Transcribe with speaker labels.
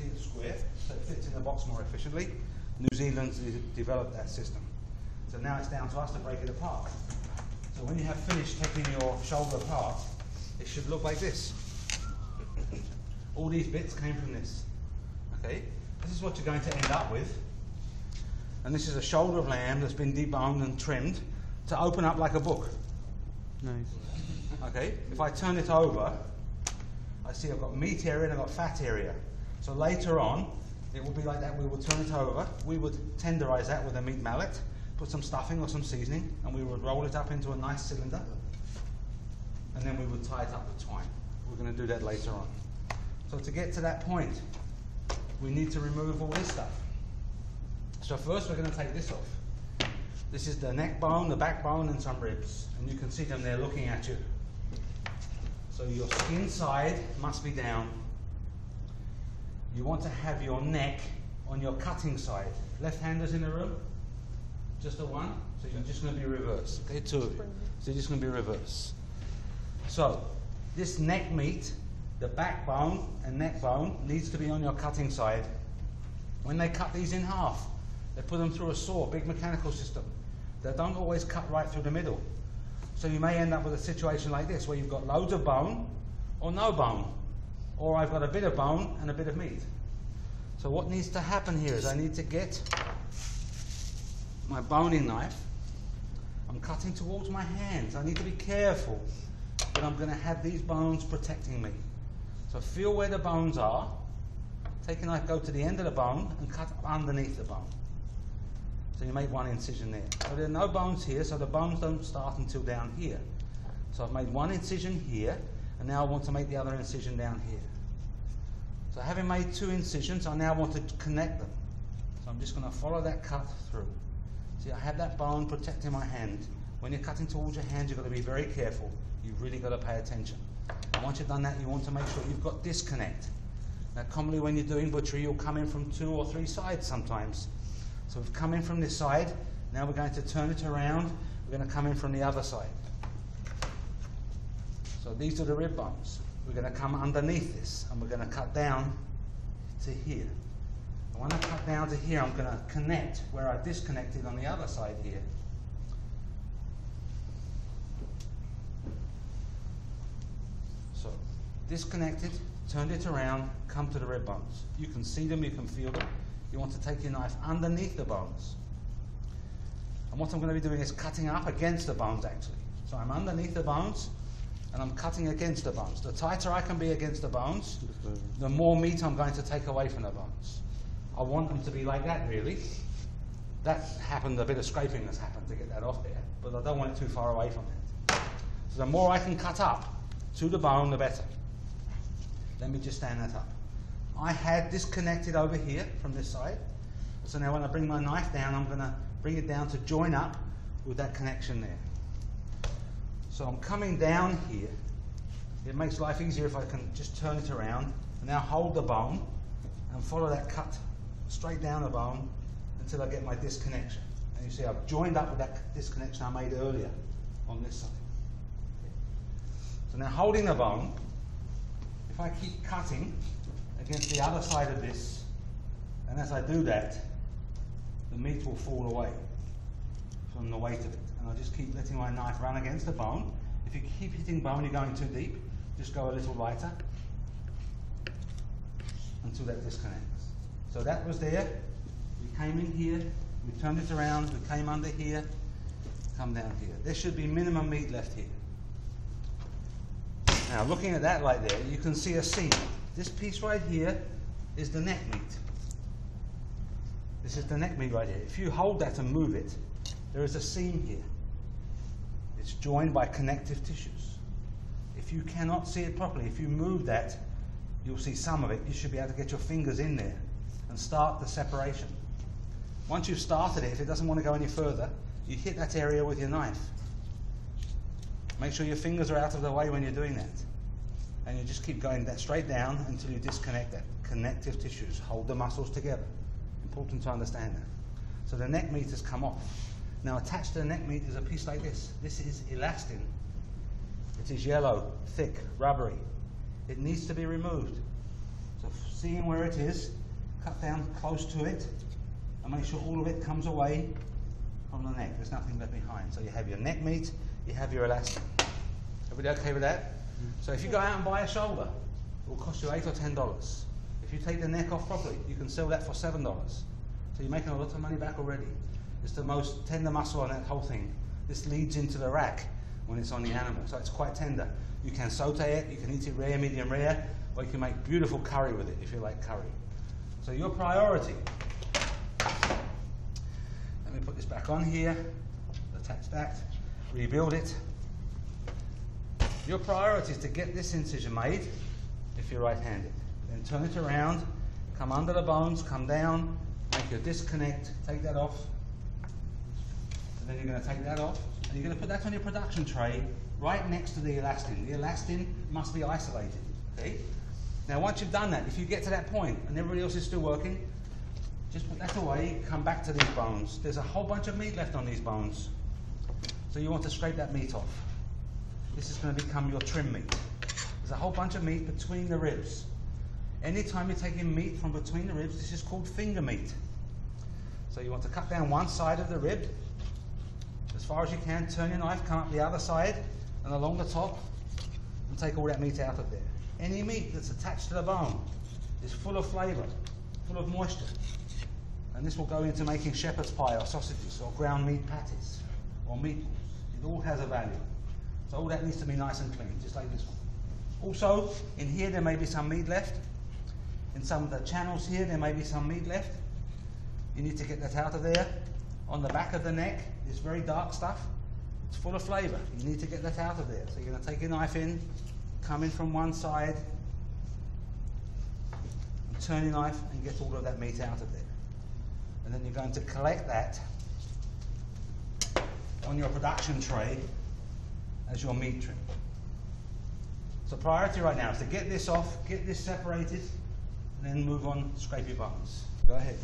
Speaker 1: see it's square, so it fits in the box more efficiently. New Zealand's developed that system. So now it's down to us to break it apart. So when you have finished taking your shoulder apart, it should look like this. All these bits came from this. Okay, this is what you're going to end up with. And this is a shoulder of lamb that's been deboned and trimmed to open up like a book.
Speaker 2: Nice.
Speaker 1: Okay, if I turn it over, I see I've got meat area and I've got fat area. So later on, it will be like that. We will turn it over. We would tenderize that with a meat mallet, put some stuffing or some seasoning, and we would roll it up into a nice cylinder. And then we would tie it up with twine. We're going to do that later on. So to get to that point, we need to remove all this stuff. So first we're going to take this off. This is the neck bone, the backbone, and some ribs. And you can see them there looking at you. So your skin side must be down. You want to have your neck on your cutting side. Left-handers in the room? Just the one? So you're just going to be reverse. Okay, two of you. So you're just going to be reverse. So this neck meat, the backbone and neck bone, needs to be on your cutting side. When they cut these in half, they put them through a saw, big mechanical system. They don't always cut right through the middle. So you may end up with a situation like this, where you've got loads of bone or no bone. Or I've got a bit of bone and a bit of meat. So what needs to happen here is I need to get my boning knife. I'm cutting towards my hands. I need to be careful that I'm going to have these bones protecting me. So feel where the bones are. Take a knife, go to the end of the bone and cut underneath the bone. So you make one incision there. So there are no bones here, so the bones don't start until down here. So I've made one incision here, and now I want to make the other incision down here. So having made two incisions, I now want to connect them. So I'm just going to follow that cut through. See, I have that bone protecting my hand. When you're cutting towards your hand, you've got to be very careful. You've really got to pay attention. And once you've done that, you want to make sure you've got disconnect. Now commonly when you're doing butchery, you'll come in from 2 or 3 sides sometimes. So we've come in from this side, now we're going to turn it around, we're going to come in from the other side. So these are the rib bones. We're going to come underneath this and we're going to cut down to here. And when I cut down to here, I'm going to connect where I disconnected on the other side here. So disconnected, turned it around, come to the rib bones. You can see them, you can feel them. You want to take your knife underneath the bones. And what I'm going to be doing is cutting up against the bones actually. So I'm underneath the bones and I'm cutting against the bones. The tighter I can be against the bones, the more meat I'm going to take away from the bones. I want them to be like that really. That happened, a bit of scraping has happened to get that off there, but I don't want it too far away from it. So the more I can cut up to the bone, the better. Let me just stand that up. I had disconnected over here from this side. So now when I bring my knife down, I'm going to bring it down to join up with that connection there. So I'm coming down here. It makes life easier if I can just turn it around and now hold the bone and follow that cut straight down the bone until I get my disconnection. And you see I've joined up with that disconnection I made earlier on this side. So now holding the bone, if I keep cutting against the other side of this, and as I do that, the meat will fall away from the weight of it. And I'll just keep letting my knife run against the bone. If you keep hitting bone, you're going too deep. Just go a little lighter until that disconnects. So that was there. We came in here, we turned it around, we came under here, come down here. There should be minimum meat left here. Now looking at that right there, you can see a seam. This piece right here is the neck meat. This is the neck meat right here. If you hold that and move it, there is a seam here. It's joined by connective tissues. If you cannot see it properly, if you move that, you'll see some of it. You should be able to get your fingers in there and start the separation. Once you've started it, if it doesn't want to go any further, you hit that area with your knife. Make sure your fingers are out of the way when you're doing that. And you just keep going that straight down until you disconnect that. Connective tissues hold the muscles together. Important to understand that. So the neck meat has come off. Now attached to the neck meat is a piece like this. This is elastin. It is yellow, thick, rubbery. It needs to be removed. So seeing where it is, cut down close to it and make sure all of it comes away from the neck. There's nothing left behind. So you have your neck meat, you have your elastin. Everybody okay with that? So if you go out and buy a shoulder, it will cost you $8 or $10. If you take the neck off properly, you can sell that for $7. So you're making a lot of money back already. It's the most tender muscle on that whole thing. This leads into the rack when it's on the animal, so it's quite tender. You can saute it, you can eat it rare, medium rare, or you can make beautiful curry with it if you like curry. So your priority, let me put this back on here, attach that, rebuild it. Your priority is to get this incision made if you're right-handed. Then turn it around, come under the bones, come down, make your disconnect, take that off. And then you're going to take that off, and you're going to put that on your production tray right next to the elastin. The elastin must be isolated. Okay? Now once you've done that, if you get to that point and everybody else is still working, just put that away, come back to these bones. There's a whole bunch of meat left on these bones. So you want to scrape that meat off. This is going to become your trim meat. There's a whole bunch of meat between the ribs. Anytime you're taking meat from between the ribs, this is called finger meat. So you want to cut down one side of the rib as far as you can, turn your knife, come up the other side and along the top and take all that meat out of there. Any meat that's attached to the bone is full of flavour, full of moisture, and this will go into making shepherd's pie or sausages or ground meat patties or meatballs. It all has a value. So all that needs to be nice and clean, just like this one. Also, in here there may be some meat left. In some of the channels here there may be some meat left. You need to get that out of there. On the back of the neck, this very dark stuff, it's full of flavour. You need to get that out of there. So you're going to take your knife in, come in from one side, and turn your knife and get all of that meat out of there. And then you're going to collect that on your production tray as your meat trim. So priority right now is to get this off, get this separated, and then move on, scrape your bones. Go ahead.